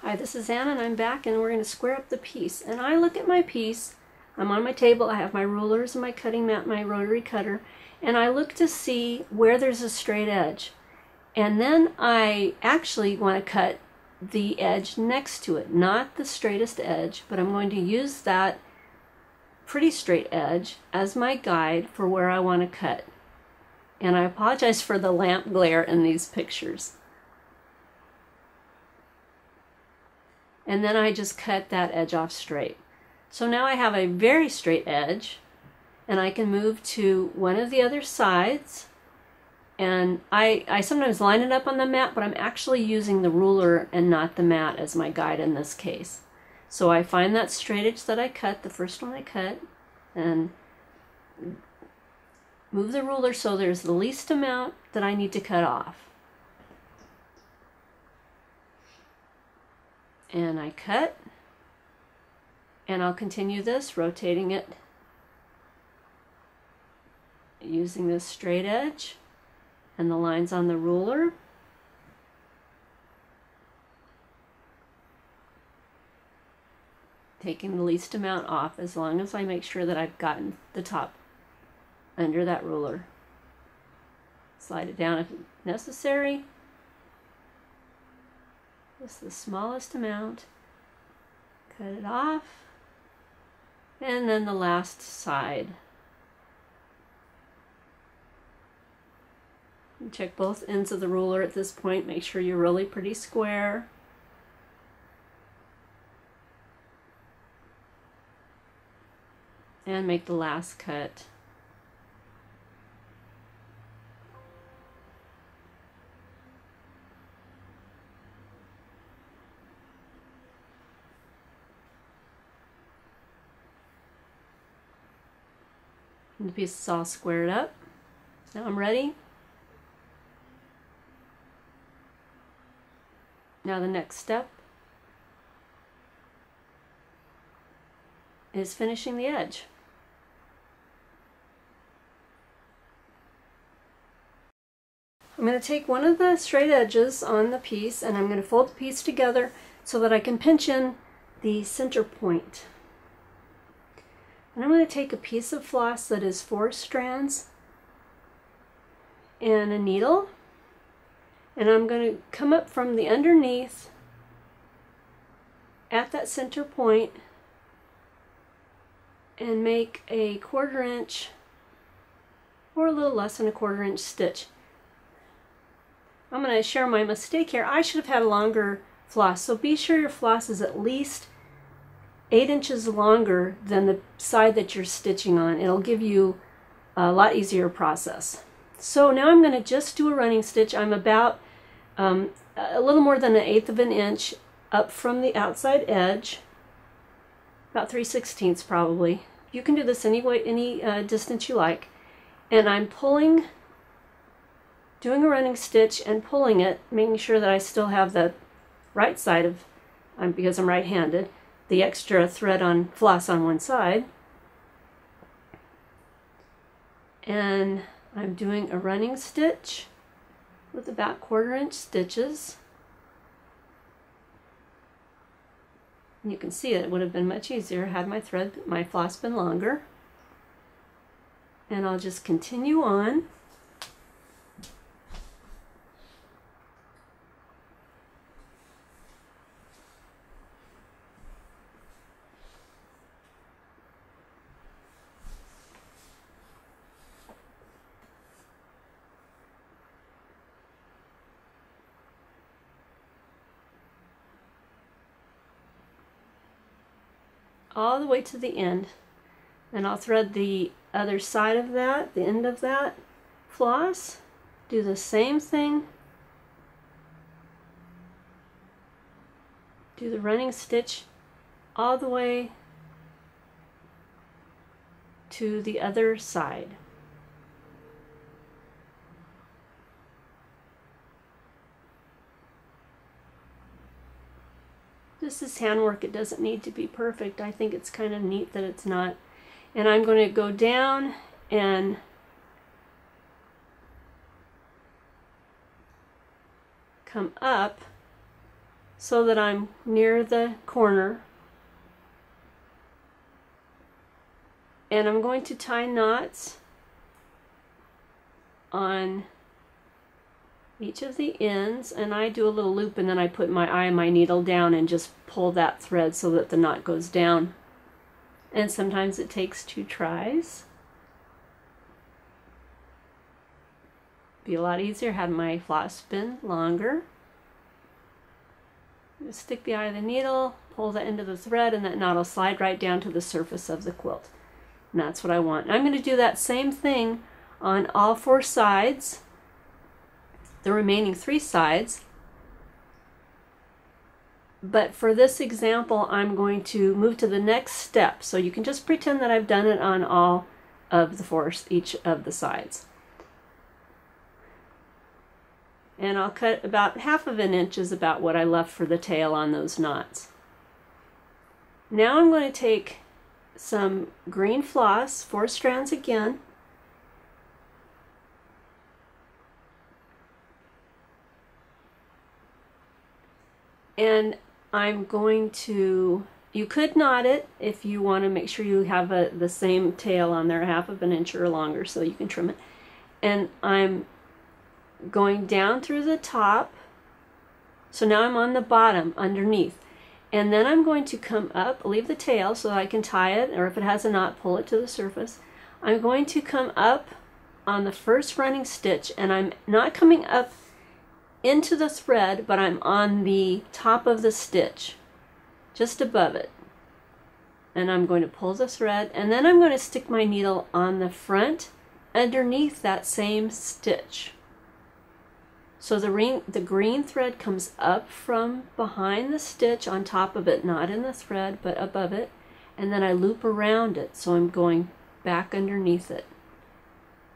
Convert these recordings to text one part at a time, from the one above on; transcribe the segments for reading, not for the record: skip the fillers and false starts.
Hi, this is Anna and I'm back and we're going to square up the piece. And I look at my piece, I'm on my table, I have my rulers and my cutting mat, my rotary cutter, and I look to see where there's a straight edge. And then I actually want to cut the edge next to it, not the straightest edge, but I'm going to use that pretty straight edge as my guide for where I want to cut. And I apologize for the lamp glare in these pictures. And then I just cut that edge off straight. So now I have a very straight edge, and I can move to one of the other sides. And I sometimes line it up on the mat, but I'm actually using the ruler and not the mat as my guide in this case. So I find that straight edge that I cut, the first one I cut, and move the ruler so there's the least amount that I need to cut off. And I cut, and I'll continue this, rotating it using this straight edge and the lines on the ruler. Taking the least amount off as long as I make sure that I've gotten the top under that ruler. Slide it down if necessary. Just the smallest amount. Cut it off. And then the last side. And check both ends of the ruler at this point. Make sure you're really pretty square. And make the last cut. And the piece is all squared up. Now I'm ready. Now the next step is finishing the edge. I'm going to take one of the straight edges on the piece and I'm going to fold the piece together so that I can pinch in the center point. And I'm going to take a piece of floss that is 4 strands and a needle, and I'm going to come up from the underneath at that center point and make a 1/4 inch or a little less than a 1/4 inch stitch. I'm going to share my mistake here. I should have had a longer floss, so be sure your floss is at least 8 inches longer than the side that you're stitching on. It'll give you a lot easier process. So now I'm going to just do a running stitch. I'm about a little more than 1/8 of an inch up from the outside edge, about 3/16 probably. You can do this any distance you like. And I'm pulling, doing a running stitch and pulling it, making sure that I still have the right side of, because I'm right-handed, the extra thread on floss on one side. And I'm doing a running stitch with about 1/4 inch stitches. And you can see it would have been much easier had my floss been longer. And I'll just continue on. All the way to the end, and I'll thread the other side of that, the end of that floss, do the same thing, do the running stitch all the way to the other side. This is handwork. It doesn't need to be perfect. I think it's kind of neat that it's not. And I'm going to go down and come up so that I'm near the corner. And I'm going to tie knots on each of the ends, and I do a little loop and then I put my eye and my needle down and just pull that thread so that the knot goes down. And sometimes it takes 2 tries. Be a lot easier had my floss been longer. Just stick the eye of the needle, pull the end of the thread, and that knot will slide right down to the surface of the quilt. And that's what I want. And I'm going to do that same thing on all 4 sides, the remaining 3 sides. But for this example, I'm going to move to the next step. So you can just pretend that I've done it on all of the each of the sides. And I'll cut about 1/2 inch is about what I left for the tail on those knots. Now I'm going to take some green floss, 4 strands again, and I'm going to, you could knot it if you want to make sure you have the same tail on there, 1/2 inch or longer, so you can trim it. And I'm going down through the top, so now I'm on the bottom underneath, and then I'm going to come up, leave the tail so that I can tie it, or if it has a knot, pull it to the surface. I'm going to come up on the first running stitch, and I'm not coming up into the thread, but I'm on the top of the stitch, just above it. And I'm going to pull the thread, and then I'm going to stick my needle on the front underneath that same stitch. So the green thread comes up from behind the stitch on top of it, not in the thread, but above it, and then I loop around it, so I'm going back underneath it.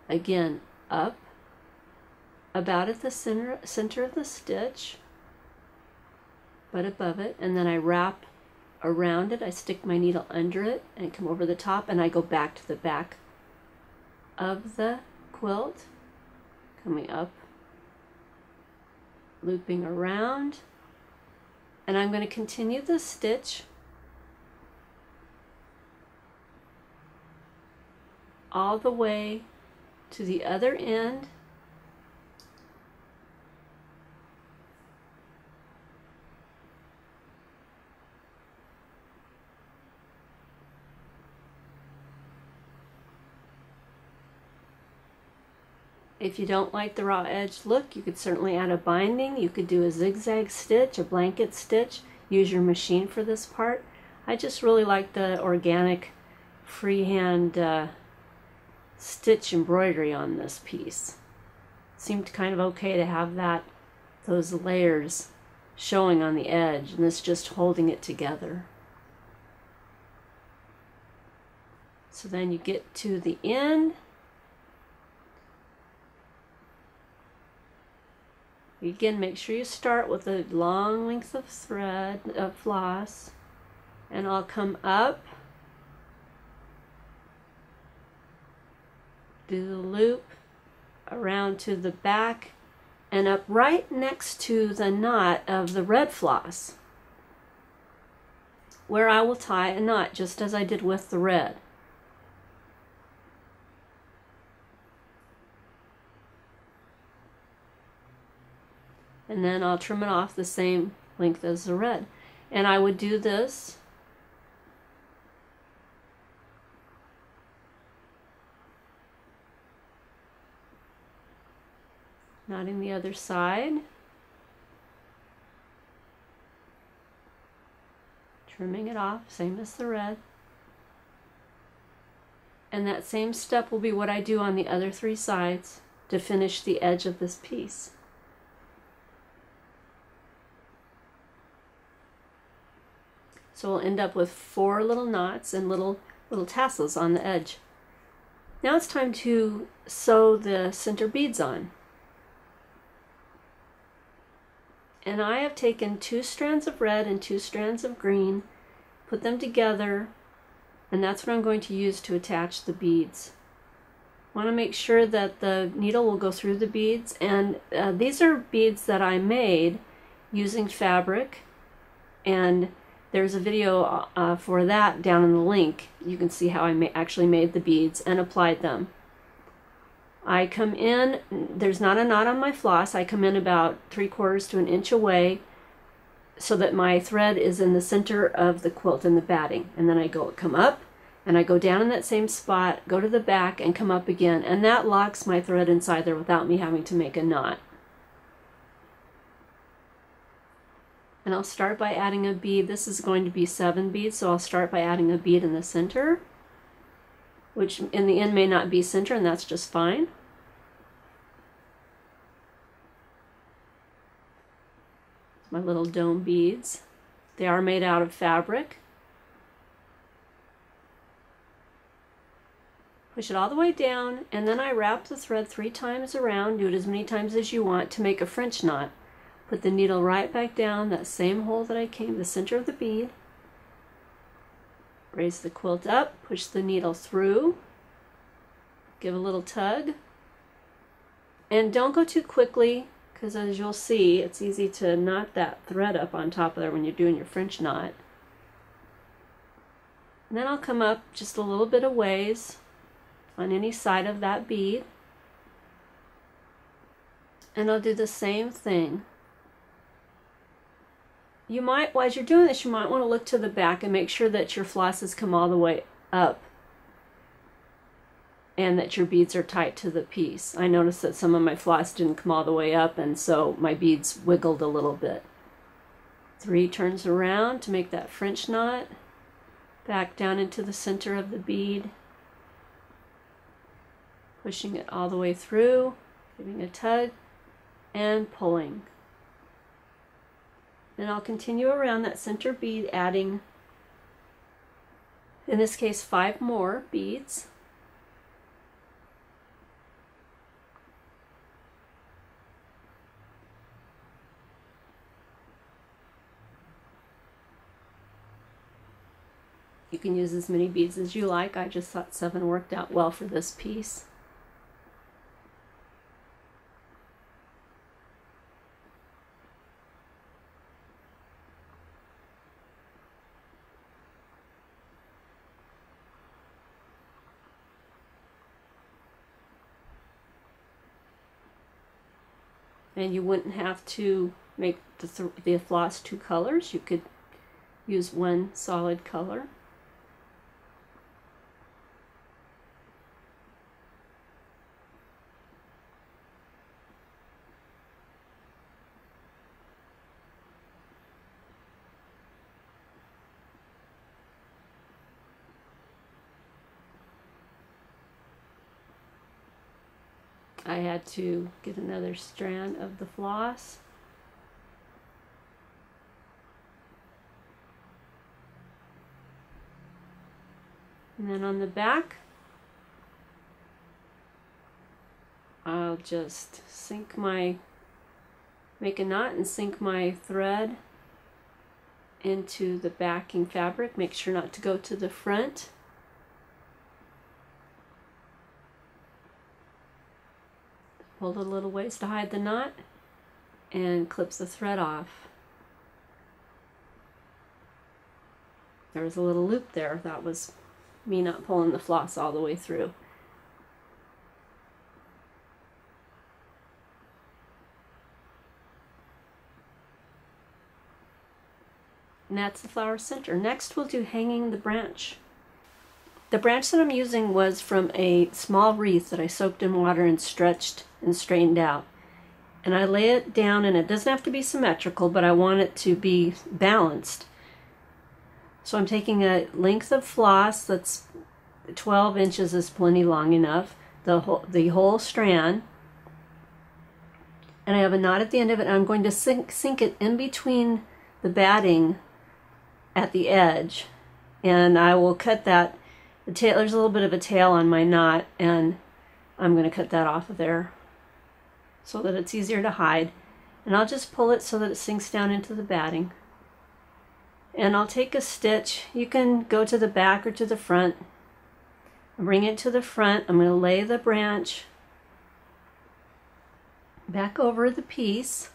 Again, up, about at the center of the stitch, but above it, and then I wrap around it, I stick my needle under it, and come over the top, and I go back to the back of the quilt, coming up, looping around, and I'm going to continue the stitch all the way to the other end, If you don't like the raw edge look, you could certainly add a binding. You could do a zigzag stitch, a blanket stitch. Use your machine for this part. I just really like the organic freehand stitch embroidery on this piece. It seemed kind of okay to have those layers showing on the edge, and this just holding it together. So then you get to the end. Again, make sure you start with a long length of thread, of floss, and I'll come up, do the loop around to the back, and up right next to the knot of the red floss, where I will tie a knot, just as I did with the red. And then I'll trim it off the same length as the red. And I would do this knotting the other side, trimming it off, same as the red. And that same step will be what I do on the other 3 sides to finish the edge of this piece. So we'll end up with 4 little knots and little tassels on the edge. Now it's time to sew the center beads on. And I have taken 2 strands of red and 2 strands of green, put them together, and that's what I'm going to use to attach the beads. I want to make sure that the needle will go through the beads, and these are beads that I made using fabric and there's a video for that down in the link. You can see how I actually made the beads and applied them. I come in, there's not a knot on my floss, I come in about 3/4 to an inch away so that my thread is in the center of the quilt and the batting. And then I come up, and I go down in that same spot, go to the back, and come up again. And that locks my thread inside there without me having to make a knot. And I'll start by adding a bead. This is going to be 7 beads, so I'll start by adding a bead in the center, which in the end may not be center, and that's just fine. My little dome beads. They are made out of fabric. Push it all the way down, and then I wrap the thread 3 times around. Do it as many times as you want to make a French knot. Put the needle right back down that same hole that I came, the center of the bead. Raise the quilt up, push the needle through, give a little tug, and don't go too quickly, because as you'll see, it's easy to knot that thread up on top of there when you're doing your French knot. And then I'll come up just a little bit of ways on any side of that bead, and I'll do the same thing. You might, as you're doing this, you might want to look to the back and make sure that your flosses come all the way up and that your beads are tight to the piece. I noticed that some of my floss didn't come all the way up, and so my beads wiggled a little bit. 3 turns around to make that French knot, back down into the center of the bead, pushing it all the way through, giving a tug, and pulling. And I'll continue around that center bead, adding, in this case, 5 more beads. You can use as many beads as you like. I just thought 7 worked out well for this piece. And you wouldn't have to make the floss 2 colors. You could use 1 solid color. I had to get another strand of the floss. And then on the back, I'll just make a knot and sink my thread into the backing fabric. Make sure not to go to the front. Pull it a little ways to hide the knot and clip the thread off. There was a little loop there. That was me not pulling the floss all the way through. And that's the flower center. Next we'll do hanging the branch. The branch that I'm using was from a small wreath that I soaked in water and stretched and straightened out. And I lay it down, and it doesn't have to be symmetrical, but I want it to be balanced. So I'm taking a length of floss that's 12 inches is plenty long enough, the whole strand. And I have a knot at the end of it, and I'm going to sink it in between the batting at the edge. And I will cut that. There's a little bit of a tail on my knot, and I'm going to cut that off of there so that it's easier to hide. And I'll just pull it so that it sinks down into the batting. And I'll take a stitch. You can go to the back or to the front. Bring it to the front. I'm going to lay the branch back over the piece.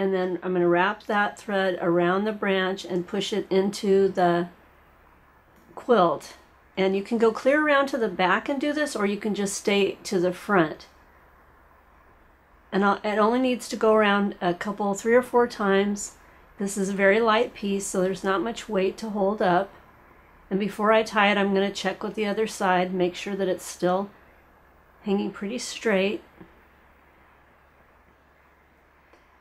And then I'm going to wrap that thread around the branch and push it into the quilt. And you can go clear around to the back and do this, or you can just stay to the front. And it only needs to go around a couple, 3 or 4 times. This is a very light piece, so there's not much weight to hold up. And before I tie it, I'm going to check with the other side, make sure that it's still hanging pretty straight.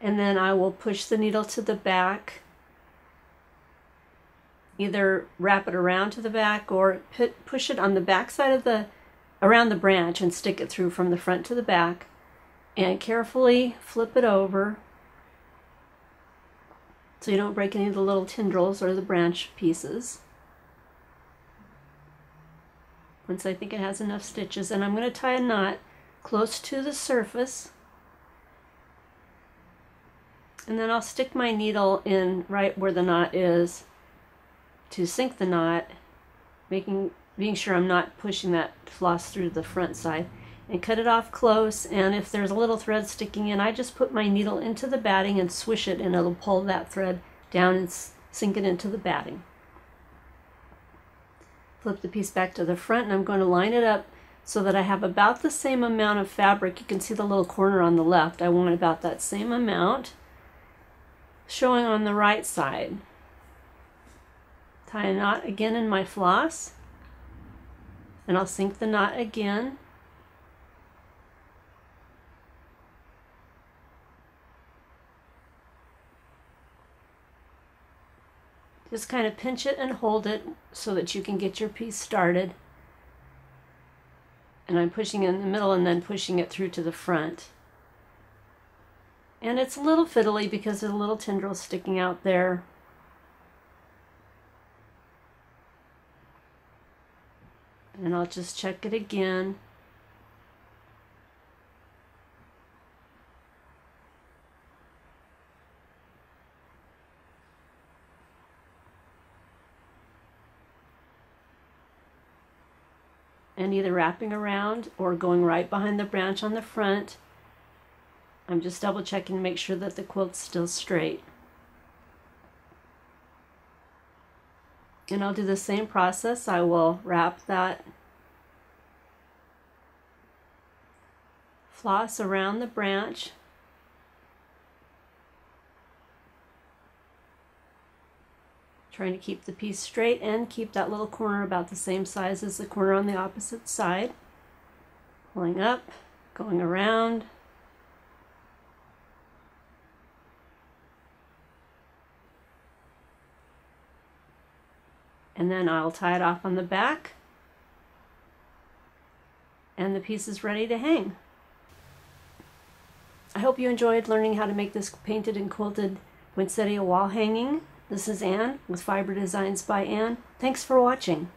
And then I will push the needle to the back. Either wrap it around to the back or push it on the back side of around the branch and stick it through from the front to the back. And carefully flip it over so you don't break any of the little tendrils or the branch pieces. Once I think it has enough stitches, and I'm going to tie a knot close to the surface. And then I'll stick my needle in right where the knot is to sink the knot, being sure I'm not pushing that floss through the front side, and cut it off close. And if there's a little thread sticking in, I just put my needle into the batting and swish it, and it'll pull that thread down and sink it into the batting. Flip the piece back to the front, and I'm going to line it up so that I have about the same amount of fabric. You can see the little corner on the left. I want about that same amount showing on the right side. Tie a knot again in my floss, and I'll sink the knot again. Just kind of pinch it and hold it so that you can get your piece started. And I'm pushing in the middle and then pushing it through to the front. And it's a little fiddly because there's a little tendril sticking out there. And I'll just check it again. And either wrapping around or going right behind the branch on the front. I'm just double checking to make sure that the quilt's still straight. And I'll do the same process. I will wrap that floss around the branch. Trying to keep the piece straight and keep that little corner about the same size as the corner on the opposite side. Pulling up, going around. And then I'll tie it off on the back, and the piece is ready to hang. I hope you enjoyed learning how to make this painted and quilted poinsettia wall hanging. This is Anne with Fiber Designs by Anne. Thanks for watching.